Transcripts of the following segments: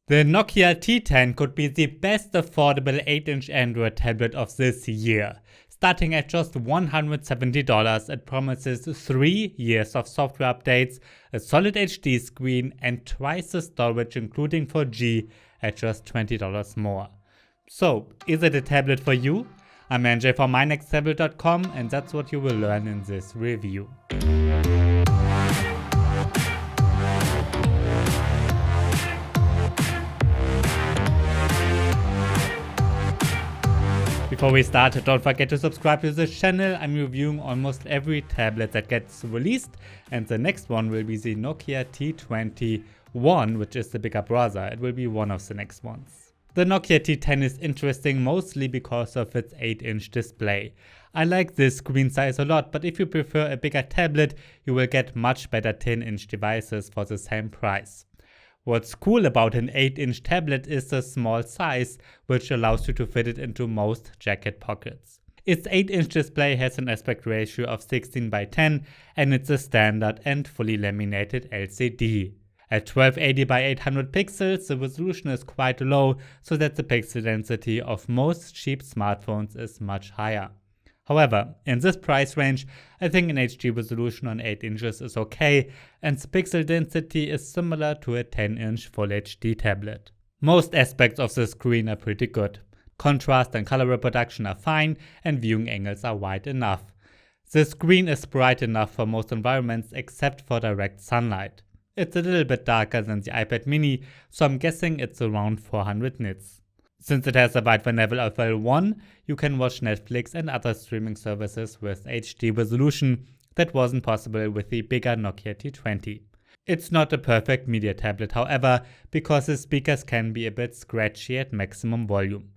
The Nokia T10 could be the best affordable 8-inch Android tablet of this year. Starting at just $170, it promises 3 years of software updates, a solid HD screen, and twice the storage including 4G at just $20 more. So, is it a tablet for you? I'm NJ from mynexttablet.com, and that's what you will learn in this review. Before we start, don't forget to subscribe to this channel. I'm reviewing almost every tablet that gets released, and the next one will be the Nokia T10, which is the bigger brother. It will be one of the next ones. The Nokia T10 is interesting mostly because of its 8-inch display. I like this screen size a lot, but if you prefer a bigger tablet, you will get much better 10-inch devices for the same price. What's cool about an 8-inch tablet is the small size, which allows you to fit it into most jacket pockets. Its 8-inch display has an aspect ratio of 16:10, and it's a standard and fully laminated LCD. At 1280 by 800 pixels, the resolution is quite low, so that the pixel density of most cheap smartphones is much higher. However, in this price range, I think an HD resolution on 8 inches is okay, and the pixel density is similar to a 10-inch Full HD tablet. Most aspects of the screen are pretty good. Contrast and color reproduction are fine, and viewing angles are wide enough. The screen is bright enough for most environments except for direct sunlight. It's a little bit darker than the iPad mini, so I'm guessing it's around 400 nits. Since it has a wide level of L1, you can watch Netflix and other streaming services with HD resolution that wasn't possible with the bigger Nokia T20. It's not a perfect media tablet, however, because the speakers can be a bit scratchy at maximum volume.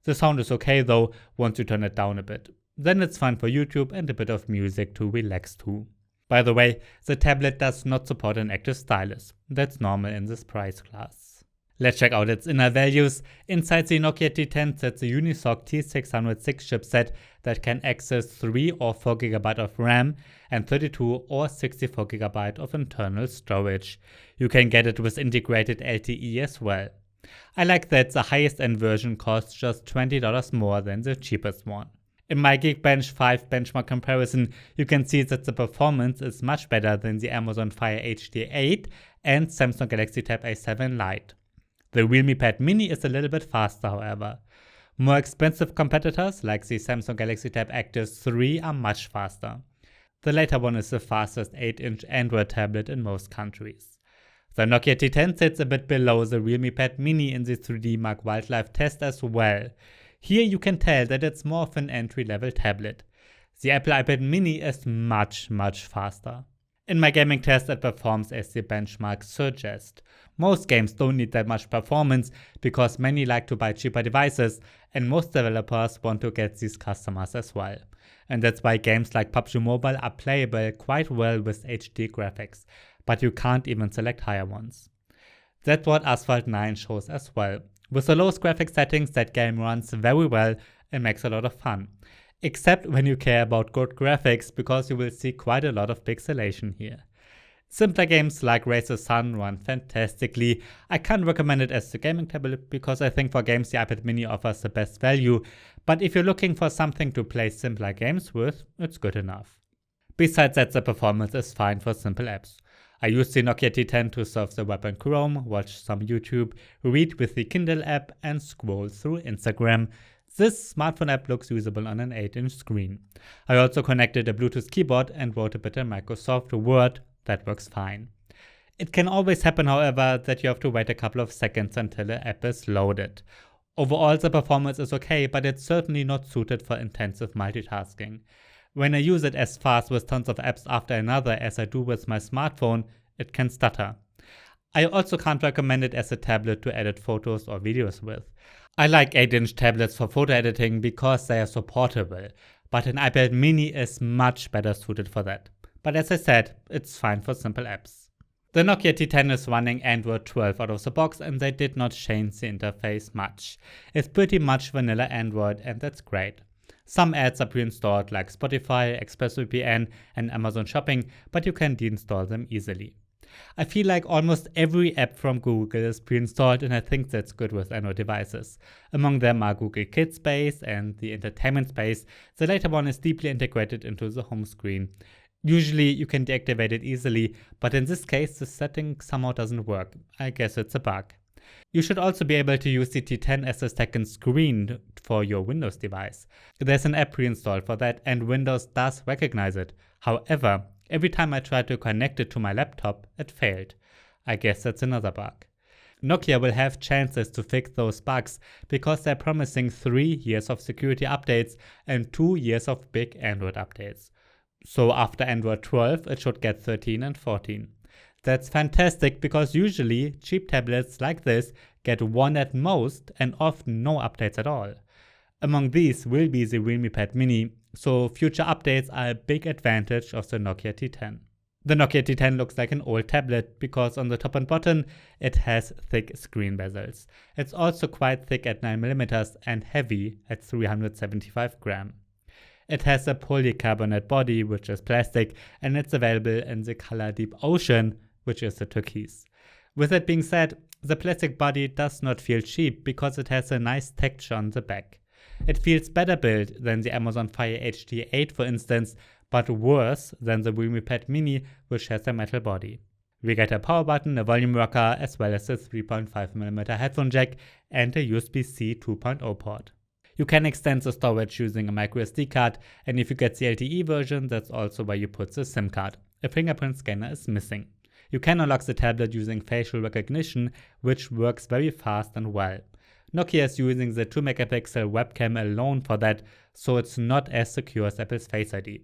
The sound is okay though once you turn it down a bit. Then it's fun for YouTube and a bit of music to relax to. By the way, the tablet does not support an active stylus. That's normal in this price class. Let's check out its inner values. Inside the Nokia T10 sits a Unisoc T606 chipset that can access 3 or 4 GB of RAM and 32 or 64 GB of internal storage. You can get it with integrated LTE as well. I like that the highest end version costs just $20 more than the cheapest one. In my Geekbench 5 benchmark comparison, you can see that the performance is much better than the Amazon Fire HD 8 and Samsung Galaxy Tab A7 Lite. The Realme Pad Mini is a little bit faster, however. More expensive competitors like the Samsung Galaxy Tab Active 3 are much faster. The later one is the fastest 8-inch Android tablet in most countries. The Nokia T10 sits a bit below the Realme Pad Mini in the 3D Mark Wildlife test as well. Here you can tell that it's more of an entry-level tablet. The Apple iPad Mini is much faster. In my gaming test, it performs as the benchmarks suggest. Most games don't need that much performance because many like to buy cheaper devices, and most developers want to get these customers as well. And that's why games like PUBG Mobile are playable quite well with HD graphics, but you can't even select higher ones. That's what Asphalt 9 shows as well. With the lowest graphics settings, that game runs very well and makes a lot of fun. Except when you care about good graphics, because you will see quite a lot of pixelation here. Simpler games like Raise the Sun run fantastically. I can't recommend it as a gaming tablet because I think for games the iPad mini offers the best value, but if you're looking for something to play simpler games with, it's good enough. Besides that, the performance is fine for simple apps. I use the Nokia T10 to surf the web and Chrome, watch some YouTube, read with the Kindle app, and scroll through Instagram. This smartphone app looks usable on an 8-inch screen. I also connected a Bluetooth keyboard and wrote a bit in Microsoft Word. That works fine. It can always happen, however, that you have to wait a couple of seconds until the app is loaded. Overall, the performance is okay, but it's certainly not suited for intensive multitasking. When I use it as fast with tons of apps after another as I do with my smartphone, it can stutter. I also can't recommend it as a tablet to edit photos or videos with. I like 8-inch tablets for photo editing because they are so portable, but an iPad mini is much better suited for that. But as I said, it's fine for simple apps. The Nokia T10 is running Android 12 out of the box, and they did not change the interface much. It's pretty much vanilla Android, and that's great. Some ads are pre-installed like Spotify, ExpressVPN and Amazon Shopping, but you can deinstall them easily. I feel like almost every app from Google is pre-installed, and I think that's good with Android devices. Among them are Google Kids Space and the Entertainment Space. The latter one is deeply integrated into the home screen. Usually you can deactivate it easily, but in this case the setting somehow doesn't work. I guess it's a bug. You should also be able to use the T10 as a second screen for your Windows device. There's an app pre-installed for that, and Windows does recognize it. However, every time I tried to connect it to my laptop, it failed. I guess that's another bug. Nokia will have chances to fix those bugs because they're promising 3 years of security updates and 2 years of big Android updates. So after Android 12, it should get 13 and 14. That's fantastic because usually cheap tablets like this get 1 at most and often no updates at all. Among these will be the Realme Pad Mini, so future updates are a big advantage of the Nokia T10. The Nokia T10 looks like an old tablet because on the top and bottom it has thick screen bezels. It's also quite thick at 9mm and heavy at 375 grams. It has a polycarbonate body, which is plastic, and it's available in the color Deep Ocean, which is the turquoise. With that being said, the plastic body does not feel cheap because it has a nice texture on the back. It feels better built than the Amazon Fire HD 8 for instance, but worse than the Realme Pad Mini, which has a metal body. We get a power button, a volume rocker, as well as a 3.5mm headphone jack and a USB-C 2.0 port. You can extend the storage using a microSD card, and if you get the LTE version, that's also where you put the SIM card. A fingerprint scanner is missing. You can unlock the tablet using facial recognition, which works very fast and well. Nokia is using the 2MP webcam alone for that, so it's not as secure as Apple's Face ID.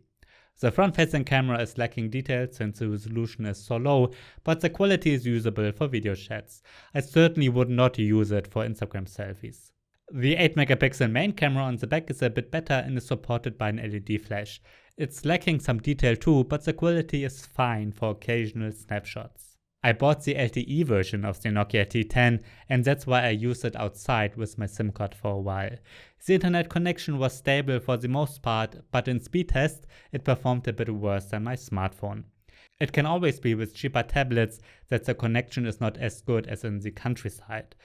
The front-facing camera is lacking detail since the resolution is so low, but the quality is usable for video chats. I certainly would not use it for Instagram selfies. The 8MP main camera on the back is a bit better and is supported by an LED flash. It's lacking some detail too, but the quality is fine for occasional snapshots. I bought the LTE version of the Nokia T10 and that's why I used it outside with my SIM card for a while. The internet connection was stable for the most part, but in speed tests it performed a bit worse than my smartphone. It can always be with cheaper tablets that the connection is not as good as in the countryside.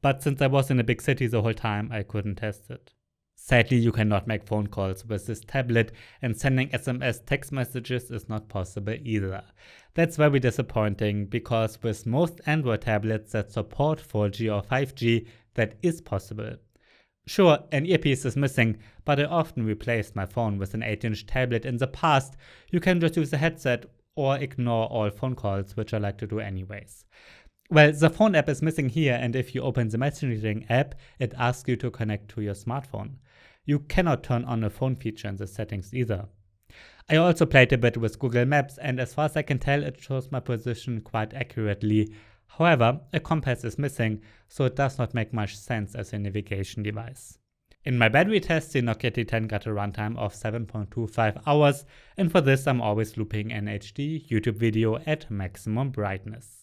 But since I was in a big city the whole time, I couldn't test it. Sadly, you cannot make phone calls with this tablet, and sending SMS text messages is not possible either. That's very disappointing because with most Android tablets that support 4G or 5G, that is possible. Sure, an earpiece is missing, but I often replaced my phone with an 8-inch tablet in the past. You can just use a headset or ignore all phone calls, which I like to do anyways. Well, the phone app is missing here, and if you open the messaging app, it asks you to connect to your smartphone. You cannot turn on a phone feature in the settings either. I also played a bit with Google Maps, and as far as I can tell, it shows my position quite accurately. However, a compass is missing, so it does not make much sense as a navigation device. In my battery test, the Nokia T10 got a runtime of 7.25 hours, and for this I'm always looping an HD YouTube video at maximum brightness.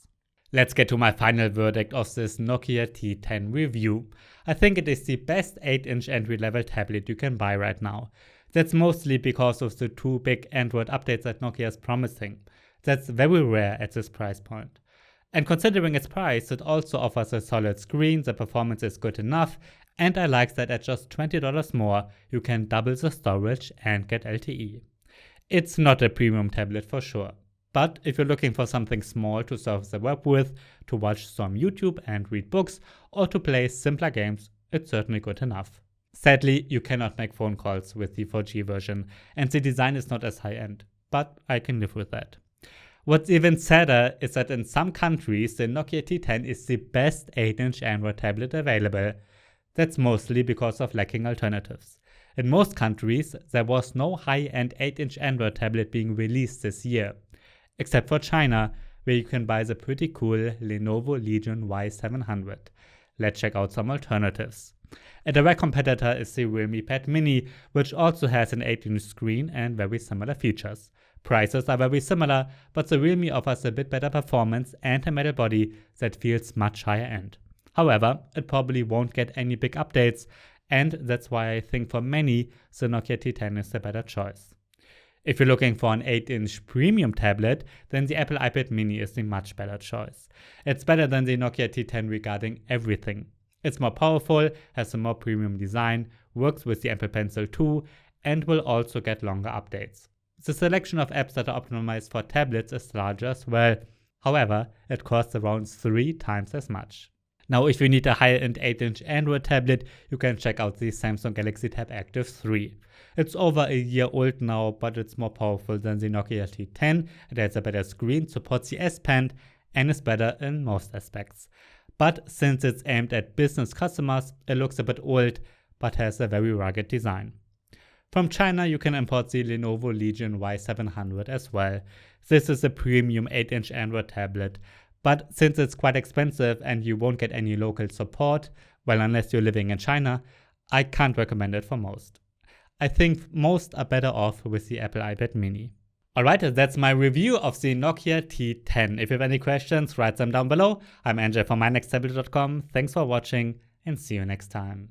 Let's get to my final verdict of this Nokia T10 review. I think it is the best 8-inch entry-level tablet you can buy right now. That's mostly because of the 2 big Android updates that Nokia is promising. That's very rare at this price point. And considering its price, it also offers a solid screen, the performance is good enough, and I like that at just $20 more, you can double the storage and get LTE. It's not a premium tablet for sure. But if you're looking for something small to surf the web with, to watch some YouTube and read books, or to play simpler games, it's certainly good enough. Sadly, you cannot make phone calls with the 4G version, and the design is not as high-end, but I can live with that. What's even sadder is that in some countries, the Nokia T10 is the best 8-inch Android tablet available. That's mostly because of lacking alternatives. In most countries, there was no high-end 8-inch Android tablet being released this year. Except for China, where you can buy the pretty cool Lenovo Legion Y700. Let's check out some alternatives. A direct competitor is the Realme Pad Mini, which also has an 8-inch screen and very similar features. Prices are very similar, but the Realme offers a bit better performance and a metal body that feels much higher end. However, it probably won't get any big updates, and that's why I think for many, the Nokia T10 is the better choice. If you're looking for an 8-inch premium tablet, then the Apple iPad Mini is the much better choice. It's better than the Nokia T10 regarding everything. It's more powerful, has a more premium design, works with the Apple Pencil 2, and will also get longer updates. The selection of apps that are optimized for tablets is larger as well. However, it costs around 3 times as much. Now, if you need a high-end 8-inch Android tablet, you can check out the Samsung Galaxy Tab Active 3. It's over a year old now, but it's more powerful than the Nokia T10. It has a better screen, supports the S Pen, and is better in most aspects. But since it's aimed at business customers, it looks a bit old, but has a very rugged design. From China, you can import the Lenovo Legion Y700 as well. This is a premium 8-inch Android tablet, but since it's quite expensive and you won't get any local support, well, unless you're living in China, I can't recommend it for most. I think most are better off with the Apple iPad Mini. Alright, that's my review of the Nokia T10. If you have any questions, write them down below. I'm Andrzej from mynexttablet.com. Thanks for watching and see you next time.